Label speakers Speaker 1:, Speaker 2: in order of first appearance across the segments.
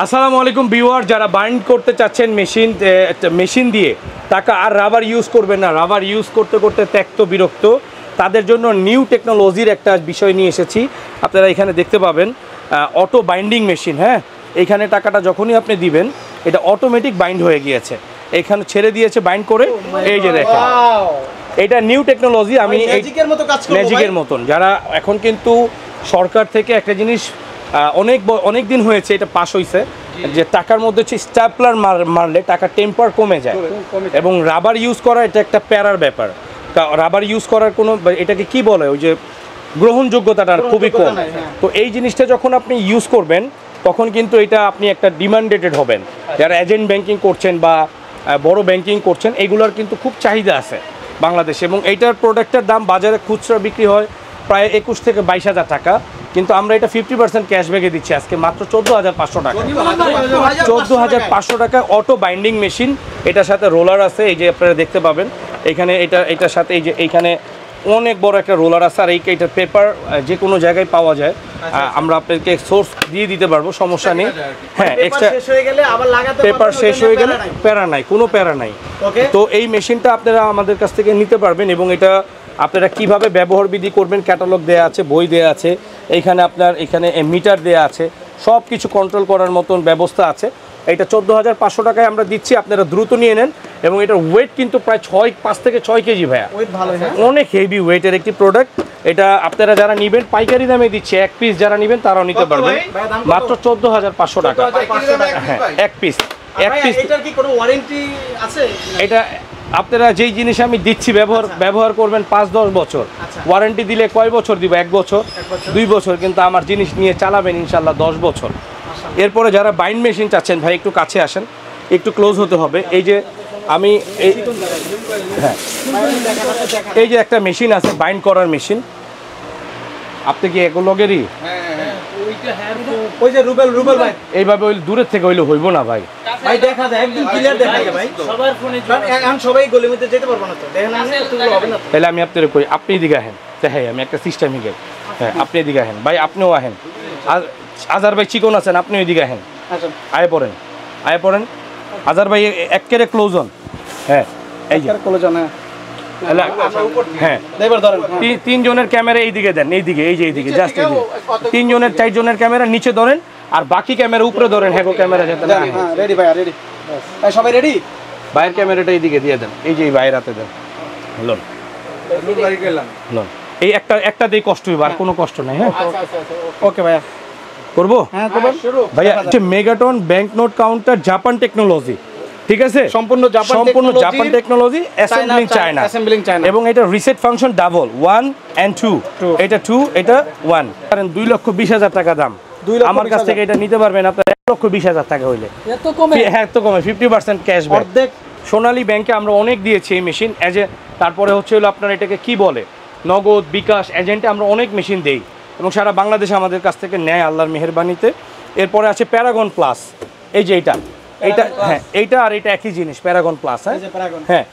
Speaker 1: আসসালামু আলাইকুম ভিউয়ার, যারা বাইন্ড করতে চাচ্ছেন মেশিন দিয়ে টাকা আর রাবার ইউজ করবেন না, রাবার ইউজ করতে করতে ত্যক্ত বিরক্ত, তাদের জন্য নিউ টেকনোলজির একটা বিষয় নিয়ে এসেছি। আপনারা এখানে দেখতে পাবেন অটো বাইন্ডিং মেশিন। হ্যাঁ, এইখানে টাকাটা যখনই আপনি দিবেন এটা অটোমেটিক বাইন্ড হয়ে গিয়েছে, এখানে ছেড়ে দিয়েছে বাইন্ড করে। এই যে দেখেন, এটা নিউ টেকনোলজি। আমি ম্যাজিকের মতন, যারা এখন কিন্তু সরকার থেকে একটা জিনিস অনেক দিন হয়েছে এটা পাস হয়েছে যে টাকার মধ্যে হচ্ছে স্ট্যাপলার মারলে টাকা টেম্পার কমে যায়, এবং রাবার ইউজ করা এটা একটা প্যারার ব্যাপার। রাবার ইউজ করার কোনো এটাকে কি বলে, ওই যে গ্রহণযোগ্যতাটা খুবই কম। তো এই জিনিসটা যখন আপনি ইউজ করবেন তখন কিন্তু এটা আপনি একটা ডিমান্ডেড হবেন। যারা এজেন্ট ব্যাংকিং করছেন বা বড় ব্যাংকিং করছেন, এগুলোর কিন্তু খুব চাহিদা আছে বাংলাদেশে, এবং এইটার প্রোডাক্টের দাম বাজারে খুচরা বিক্রি হয় প্রায় 21 থেকে 22,000 টাকা, কিন্তু আমরা এটা 50% ক্যাশব্যাকে দিচ্ছি আজকে মাত্র 14,500 টাকা। 14,500 টাকা অটো বাইন্ডিং মেশিন। এটার সাথে রোলার আছে, এই যে আপনারা দেখতে পাবেন এখানে, এটার সাথে এই যে এইখানে অনেক বড় একটা রোলার আছে। আর এইটার পেপার যে কোনো জায়গায় পাওয়া যায়, আমরা আপনাকে সোর্স দিয়ে দিতে পারবো, সমস্যা নেই। হ্যাঁ, এক্সট্রা পেপার শেষ হয়ে গেলে প্যারা নাই, কোনো প্যারা নাই। তো এই মেশিনটা আপনারা আমাদের কাছ থেকে নিতে পারবেন, এবং এটা আপনারা কিভাবে ব্যবহার বিধি করবেন ক্যাটালগ দেওয়া আছে, বই দেওয়া আছে, এইখানে আপনার এখানে মিটার দেওয়া আছে, সব কিছু কন্ট্রোল করার মতন ব্যবস্থা আছে। এটা 14,500 টাকায় আমরা দিচ্ছি, আপনারা দ্রুত নিয়ে নেন। এবং এটার ওয়েট কিন্তু প্রায় 5 থেকে 6 কেজি ভাইয়া, অনেক হেভি ওয়েটের একটি প্রোডাক্ট। এটা আপনারা যারা নেবেন পাইকারি দামে দিচ্ছে, এক পিস যারা নেবেন তারাও নিতে পারবেন মাত্র 14,500 টাকা। হ্যাঁ, এক পিস। এটা আপনারা যেই জিনিস আমি দিচ্ছি ব্যবহার করবেন 5-10 বছর। ওয়ারেন্টি দিলে কয় বছর দিব? 1 বছর, 2 বছর, কিন্তু আমার জিনিস নিয়ে চালাবেন ইনশাল্লাহ 10 বছর। এরপরে যারা বাইন্ড মেশিন চাচ্ছেন, ভাই একটু কাছে আসেন, একটু ক্লোজ হতে হবে। এই যে আমি হ্যাঁ, এই যে একটা মেশিন আছে বাইন্ড করার মেশিন, আপনি কি এগুলোগেরই ওই যে রুবেল ভাই এইভাবে ওই দূরের থেকে হইলে হইব না ভাই, দেখা যায় একদম ক্লিয়ার দেখা যায় ভাই, সবার ফোনে এখন সবাই গলির মধ্যে যেতে পারবো না, তো দেখেন না এতগুলো হবে না। তাহলে আমি আপনাদের কই, আপনি এদিকে আহেন, হ্যাঁ আমি একটা সিস্টেমই গাই। হ্যাঁ, আপনি এদিকে আহেন ভাই, আপনিও আহেন। আজার ভাই চিকন আছেন, আপনিও এদিকে আহেন, আয় পড়েন আজার ভাই, একেবারে ক্লোজ হন। হ্যাঁ, এই যে ক্লোজ হন। হ্যাঁ, তিনজনের ক্যামেরা এইদিকে দেন, এইদিকে, এই যে এইদিকে, জাস্ট এই যে 3 জনের 4 জনের ক্যামেরা নিচে ধরেন, আর বাকি ক্যামেরা উপরে ধরেন। হ্যাঁ, ক্যামেরা যেতে না, রেডি ভাই, রেডি সবাই রেডি। বাইরের ক্যামেরাটা এইদিকে দিয়ে দেন, এই যে এই বাইরের হাতে দেন। লোন এই একটা দিয়ে কষ্ট হইব, আর কোনো কষ্ট নাই। হ্যাঁ, ওকে ভাইয়া, করবো? হ্যাঁ ভাইয়া, megaton bank note counter, Japan technology, ঠিক আছে, সম্পূর্ণ জাপান টেকনোলজি, অ্যাসেম্বলিং চায়না, এবং এটা রিসেট ফাংশন ডাবল 1 and 2, এটা 2 এটা 1। কারণ 2,20,000 টাকা দাম, আমার কাছ থেকে এটা নিতে পারবেন আপনারা 1,20,000 টাকা হইলে। এত কমে? হ্যাঁ, এত কমে, 50% ক্যাশব্যাক। অর্ধেক সোনালী ব্যাংকে আমরা অনেক দিয়েছি এই মেশিন তারপরে হচ্ছে হলো আপনার এটাকে কি বলে, নগদ, বিকাশ, এজেন্টে আমরা অনেক মেশিন দেই, এবং সারা বাংলাদেশে আমাদের কাছ থেকে নেয় আল্লাহর মেহেরবানিতে। এরপরে আছে প্যারাগন প্লাস, এই যে এইটা, হ্যাঁ এইটা আর এটা একই জিনিস, প্যারাগন প্লাস। হ্যাঁ,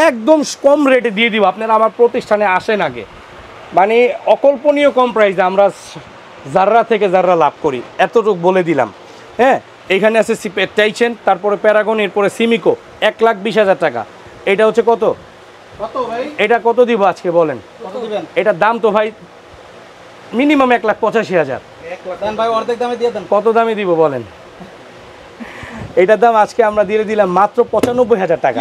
Speaker 1: একদম কম রেটে দিয়ে দিব। আপনারা আমার প্রতিষ্ঠানে আসেন আগে, মানে অকল্পনীয় কম প্রাইসে আমরা জাররা থেকে জাররা লাভ করি, এতটুকু বলে দিলাম। হ্যাঁ, এইখানে আছে টাইচেন, তারপরে প্যারাগন, এরপরে সিমিকো, 1,20,000 টাকা। এটা হচ্ছে কত ভাই? এটা কত দিব আজকে বলেন? এটার দাম তো ভাই মিনিমাম 1,85,000। কত দামে দিব বলেন? এটার দাম আজকে আমরা দিয়ে দিলাম মাত্র 95,000 টাকা।